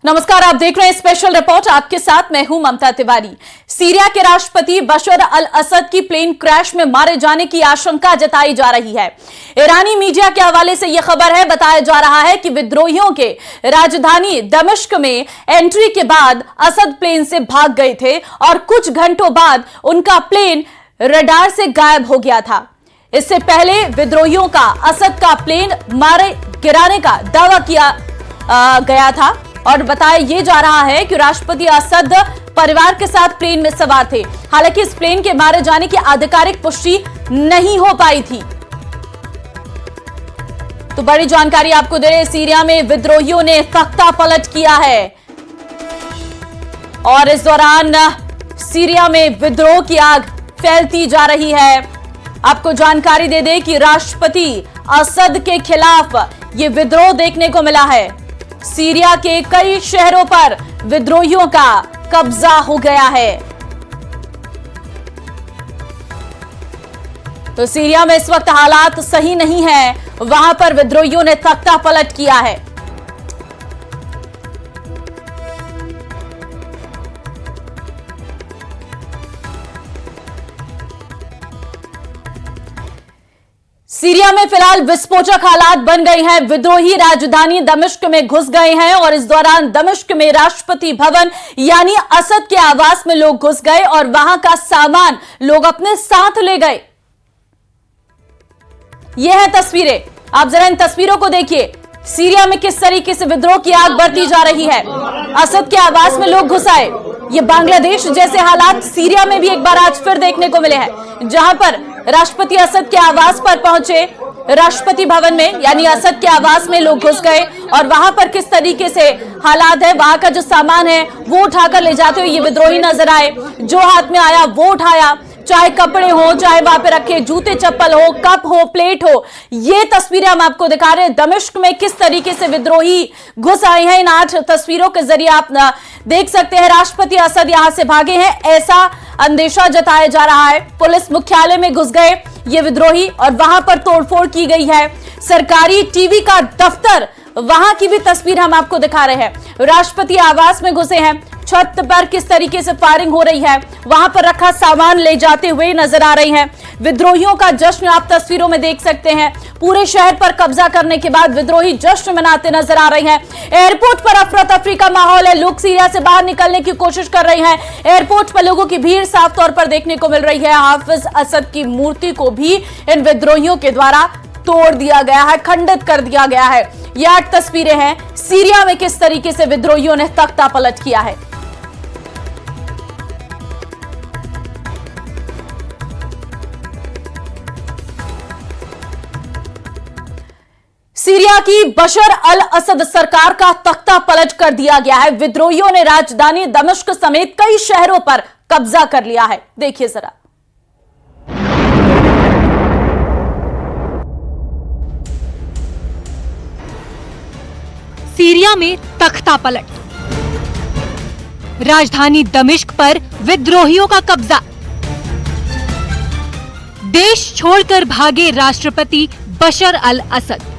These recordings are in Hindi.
नमस्कार, आप देख रहे हैं स्पेशल रिपोर्ट। आपके साथ मैं हूं ममता तिवारी। सीरिया के राष्ट्रपति बशर अल असद की प्लेन क्रैश में मारे जाने की आशंका जताई जा रही है। ईरानी मीडिया के हवाले से यह खबर है। बताया जा रहा है कि विद्रोहियों के राजधानी दमिश्क में एंट्री के बाद असद प्लेन से भाग गए थे और कुछ घंटों बाद उनका प्लेन रडार से गायब हो गया था। इससे पहले विद्रोहियों का असद का प्लेन मारे गिराने का दावा किया गया था और बताया यह जा रहा है कि राष्ट्रपति असद परिवार के साथ प्लेन में सवार थे। हालांकि इस प्लेन के मारे जाने की आधिकारिक पुष्टि नहीं हो पाई थी। तो बड़ी जानकारी आपको दे रहे, सीरिया में विद्रोहियों ने तख्ता पलट किया है और इस दौरान सीरिया में विद्रोह की आग फैलती जा रही है। आपको जानकारी दे दें कि राष्ट्रपति असद के खिलाफ यह विद्रोह देखने को मिला है। सीरिया के कई शहरों पर विद्रोहियों का कब्जा हो गया है। तो सीरिया में इस वक्त हालात सही नहीं है, वहां पर विद्रोहियों ने तख्ता पलट किया है। सीरिया में फिलहाल विस्फोटक हालात बन गए हैं। विद्रोही राजधानी दमिश्क में घुस गए हैं और इस दौरान दमिश्क में राष्ट्रपति भवन यानी असद के आवास में लोग घुस गए और वहां का सामान लोग अपने साथ ले गए। यह है तस्वीरें, आप जरा इन तस्वीरों को देखिए। सीरिया में किस तरीके से विद्रोह की आग बढ़ती जा रही है। असद के आवास में लोग घुस आए। ये बांग्लादेश जैसे हालात सीरिया में भी एक बार आज फिर देखने को मिले हैं, जहां पर राष्ट्रपति असद के आवास पर पहुंचे, राष्ट्रपति भवन में यानी असद के आवास में लोग घुस गए और वहां पर किस तरीके से हालात है, वहां का जो सामान है वो उठाकर ले जाते हुए ये विद्रोही नजर आए। जो हाथ में आया वो उठाया, चाहे कपड़े हो, चाहे वहां पे रखे जूते चप्पल हो, कप हो, प्लेट हो। ये तस्वीरें हम आपको दिखा रहे हैं दमिश्क में किस तरीके से विद्रोही घुस आए हैं। इन 8 तस्वीरों के जरिए आप देख सकते हैं राष्ट्रपति असद यहां से भागे हैं, ऐसा अंदेशा जताया जा रहा है। पुलिस मुख्यालय में घुस गए ये विद्रोही और वहां पर तोड़फोड़ की गई है। सरकारी टीवी का दफ्तर, वहां की भी तस्वीर हम आपको दिखा रहे हैं। राष्ट्रपति आवास में घुसे हैं, छत पर किस तरीके से फायरिंग हो रही है, वहां पर रखा सामान ले जाते हुए नजर आ रही हैं। विद्रोहियों का जश्न आप तस्वीरों में देख सकते हैं। पूरे शहर पर कब्जा करने के बाद विद्रोही जश्न मनाते नजर आ रहे हैं। एयरपोर्ट पर अफरा तफरी का माहौल है, लोग सीरिया से बाहर निकलने की कोशिश कर रहे हैं। एयरपोर्ट पर लोगों की भीड़ साफ तौर पर देखने को मिल रही है। हाफिज असद की मूर्ति को भी इन विद्रोहियों के द्वारा तोड़ दिया गया है, खंडित कर दिया गया है। ये 8 तस्वीरें हैं सीरिया में किस तरीके से विद्रोहियों ने तख्ता पलट किया है। सीरिया की बशर अल असद सरकार का तख्ता पलट कर दिया गया है। विद्रोहियों ने राजधानी दमिश्क समेत कई शहरों पर कब्जा कर लिया है। देखिए जरा। सीरिया में तख्ता पलट, राजधानी दमिश्क पर विद्रोहियों का कब्जा, देश छोड़कर भागे राष्ट्रपति बशर अल असद।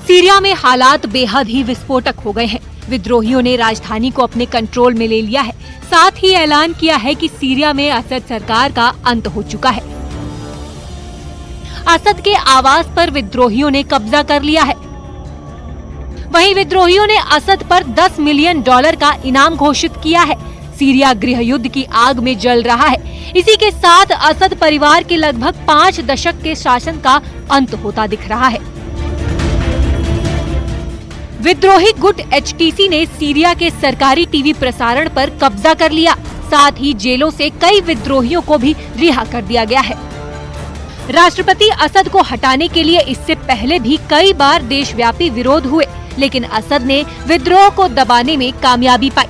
सीरिया में हालात बेहद ही विस्फोटक हो गए हैं। विद्रोहियों ने राजधानी को अपने कंट्रोल में ले लिया है। साथ ही ऐलान किया है कि सीरिया में असद सरकार का अंत हो चुका है। असद के आवास पर विद्रोहियों ने कब्जा कर लिया है। वहीं विद्रोहियों ने असद पर $10 मिलियन का इनाम घोषित किया है। सीरिया गृह युद्ध की आग में जल रहा है। इसी के साथ असद परिवार के लगभग 5 दशक के शासन का अंत होता दिख रहा है। विद्रोही गुट HTC ने सीरिया के सरकारी टीवी प्रसारण पर कब्जा कर लिया। साथ ही जेलों से कई विद्रोहियों को भी रिहा कर दिया गया है। राष्ट्रपति असद को हटाने के लिए इससे पहले भी कई बार देशव्यापी विरोध हुए, लेकिन असद ने विद्रोह को दबाने में कामयाबी पाई।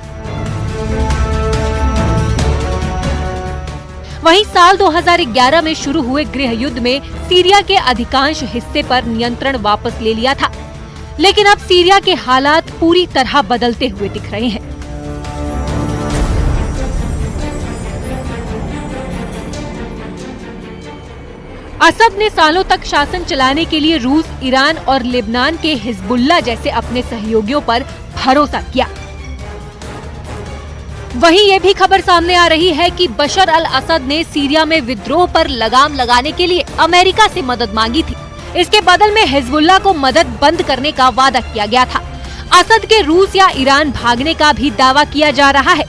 वहीं साल 2011 में शुरू हुए गृह युद्ध में सीरिया के अधिकांश हिस्से पर नियंत्रण वापस ले लिया था, लेकिन अब सीरिया के हालात पूरी तरह बदलते हुए दिख रहे हैं। असद ने सालों तक शासन चलाने के लिए रूस, ईरान और लेबनान के हिजबुल्लाह जैसे अपने सहयोगियों पर भरोसा किया। वहीं ये भी खबर सामने आ रही है कि बशर अल असद ने सीरिया में विद्रोह पर लगाम लगाने के लिए अमेरिका से मदद मांगी थी। इसके बदल में हिजबुल्लाह को मदद बंद करने का वादा किया गया था। असद के रूस या ईरान भागने का भी दावा किया जा रहा है।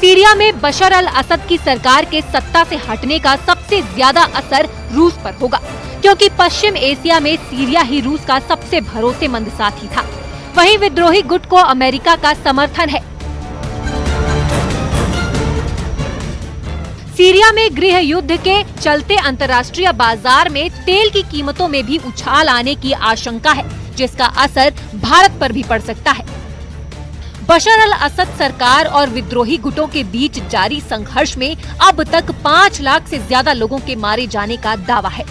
सीरिया में बशर अल असद की सरकार के सत्ता से हटने का सबसे ज्यादा असर रूस पर होगा, क्योंकि पश्चिम एशिया में सीरिया ही रूस का सबसे भरोसेमंद साथी था। वहीं विद्रोही गुट को अमेरिका का समर्थन है। सीरिया में गृह युद्ध के चलते अंतर्राष्ट्रीय बाजार में तेल की कीमतों में भी उछाल आने की आशंका है, जिसका असर भारत पर भी पड़ सकता है। बशर अल असद सरकार और विद्रोही गुटों के बीच जारी संघर्ष में अब तक 5 लाख से ज्यादा लोगों के मारे जाने का दावा है।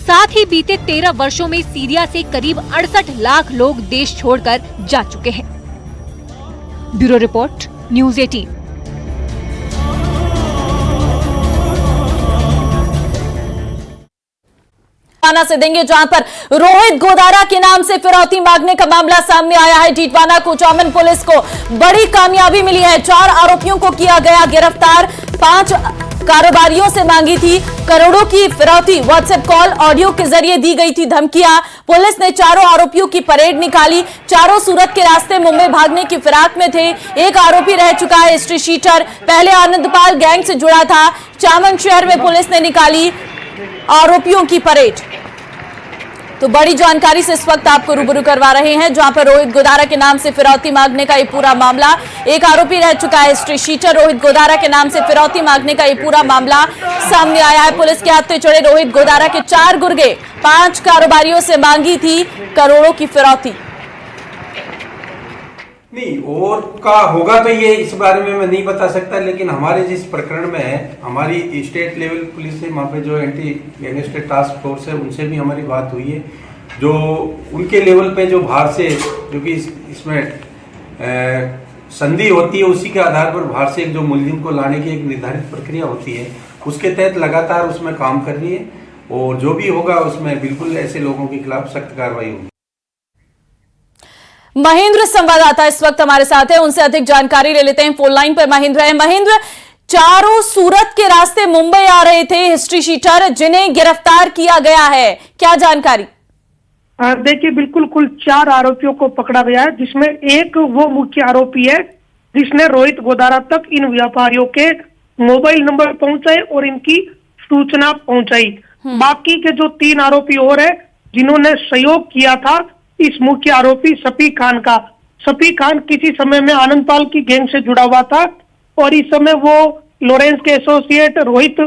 साथ ही बीते 13 वर्षों में सीरिया से करीब 68 लाख लोग देश छोड़कर जा चुके हैं। Bureau report, news 18। से देंगे, जहां पर रोहित गोदारा के नाम से फिरौती मांगने का मामला सामने आया है। टीटवाना कुचामन पुलिस को बड़ी कामयाबी मिली है। 4 आरोपियों को किया गया गिरफ्तार। 5 कारोबारियों से मांगी थी करोड़ों की फिरौती। व्हाट्सएप कॉल, ऑडियो के जरिए दी गई थी धमकियां। पुलिस ने 4 आरोपियों की परेड निकाली। चारों सूरत के रास्ते मुंबई भागने की फिराक में थे। एक आरोपी रह चुका है हिस्ट्री शीटर, पहले आनंदपाल गैंग से जुड़ा था। चामन शहर में पुलिस ने निकाली आरोपियों की परेड। तो बड़ी जानकारी से इस वक्त आपको रूबरू करवा रहे हैं, जहां पर रोहित गोदारा के नाम से फिरौती मांगने का ये पूरा मामला। एक आरोपी रह चुका है हिस्ट्री शीटर। रोहित गोदारा के नाम से फिरौती मांगने का ये पूरा मामला सामने आया है। पुलिस के हाथ चढ़े रोहित गोदारा के 4 गुर्गे 5 कारोबारियों से मांगी थी करोड़ों की फिरौती। नहीं, और का होगा तो ये इस बारे में मैं नहीं बता सकता, लेकिन हमारे जिस प्रकरण में है, हमारी स्टेट लेवल पुलिस से, वहाँ पे जो एंटी गैंगस्टर टास्क फोर्स है, उनसे भी हमारी बात हुई है। जो उनके लेवल पे जो बाहर से, जो कि इसमें संधि होती है, उसी के आधार पर बाहर से एक जो मुलजिम को लाने की एक निर्धारित प्रक्रिया होती है, उसके तहत लगातार उसमें काम कर रही है। और जो भी होगा उसमें बिल्कुल ऐसे लोगों के खिलाफ सख्त कार्रवाई होगी। महेंद्र संवाददाता इस वक्त हमारे साथ है, उनसे अधिक जानकारी ले लेते हैं। फोन लाइन पर महेंद्र है। महेंद्र, चारों सूरत के रास्ते मुंबई आ रहे थे हिस्ट्री शीटर, जिन्हें गिरफ्तार किया गया है, क्या जानकारी? देखिए, बिल्कुल कुल 4 आरोपियों को पकड़ा गया है, जिसमें एक वो मुख्य आरोपी है जिसने रोहित गोदारा तक इन व्यापारियों के मोबाइल नंबर पहुंचाए और इनकी सूचना पहुंचाई। बाकी के जो 3 आरोपी और है जिन्होंने सहयोग किया था इस मुख्य आरोपी सफी खान का। सफी खान किसी समय में आनंदपाल की गैंग से जुड़ा हुआ था और इस समय वो लॉरेंस के एसोसिएट रोहित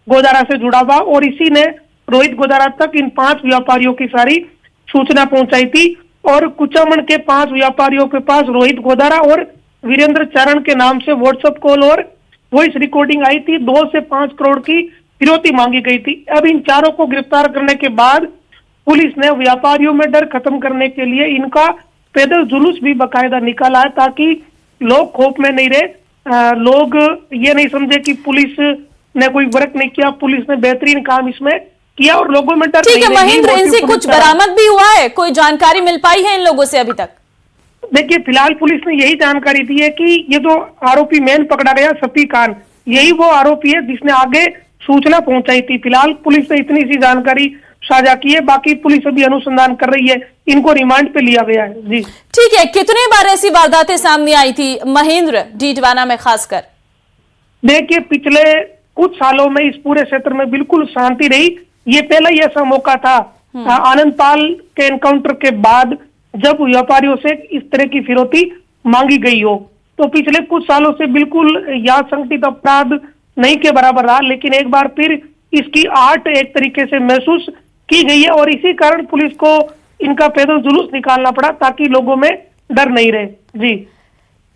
गोदारा से जुड़ा हुआ, और इसी ने रोहित गोदारा तक इन 5 व्यापारियों की सारी सूचना पहुंचाई थी। और कुचामन के 5 व्यापारियों के पास रोहित गोदारा और वीरेंद्र चरण के नाम से व्हाट्सएप कॉल और वॉइस रिकॉर्डिंग आई थी। 2 से 5 करोड़ की फिरौती मांगी गई थी। अब इन चारों को गिरफ्तार करने के बाद पुलिस ने व्यापारियों में डर खत्म करने के लिए इनका पैदल जुलूस भी बाकायदा निकाला है, ताकि लोग खौफ में नहीं रहे। लोग ये नहीं समझे कि पुलिस ने कोई वर्क नहीं किया। पुलिस ने बेहतरीन काम इसमें किया और लोगों में डर। ठीक है महेंद्र, इनसे कुछ बरामद भी हुआ है? कोई जानकारी मिल पाई है इन लोगों से अभी तक? देखिए, फिलहाल पुलिस ने यही जानकारी दी है कि ये जो आरोपी मेन पकड़ा गया सफी खान, यही वो आरोपी है जिसने आगे सूचना पहुंचाई थी। फिलहाल पुलिस ने इतनी सी जानकारी साझा की है, बाकी पुलिस अभी अनुसंधान कर रही है। इनको रिमांड पे लिया गया है। जी ठीक है, कितने बार ऐसी वारदातें सामने आई थी महेंद्र टीटवाना में खासकर? देखिए, पिछले कुछ सालों में इस पूरे क्षेत्र में बिल्कुल शांति रही। ये पहला ही ऐसा मौका था आनंदपाल के एनकाउंटर के बाद जब व्यापारियों से इस तरह की फिरौती मांगी गई हो। तो पिछले कुछ सालों से बिल्कुल यह संगठित अपराध नहीं के बराबर रहा, लेकिन एक बार फिर इसकी आट एक तरीके से महसूस की गई है और इसी कारण पुलिस को इनका पैदल जुलूस निकालना पड़ा ताकि लोगों में डर नहीं रहे। जी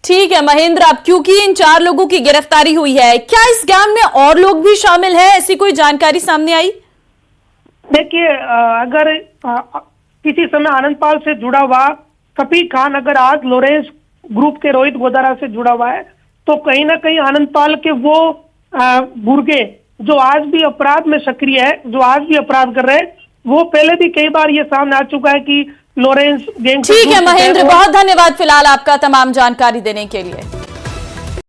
ठीक है महेंद्र, अब क्योंकि इन 4 लोगों की गिरफ्तारी हुई है, क्या इस गैंग में और लोग भी शामिल हैं? ऐसी कोई जानकारी सामने आई? देखिए, अगर किसी समय आनंदपाल से जुड़ा हुआ सफी खान अगर आज लॉरेंस ग्रुप के रोहित गोदारा से जुड़ा हुआ है, तो कहीं ना कहीं आनंदपाल के वो गुर्गे जो आज भी अपराध में सक्रिय है, जो आज भी अपराध कर रहे हैं, वो पहले भी कई बार ये सामने आ चुका है कि लॉरेंस गैंग। ठीक है महेंद्र, बहुत धन्यवाद फिलहाल आपका तमाम जानकारी देने के लिए।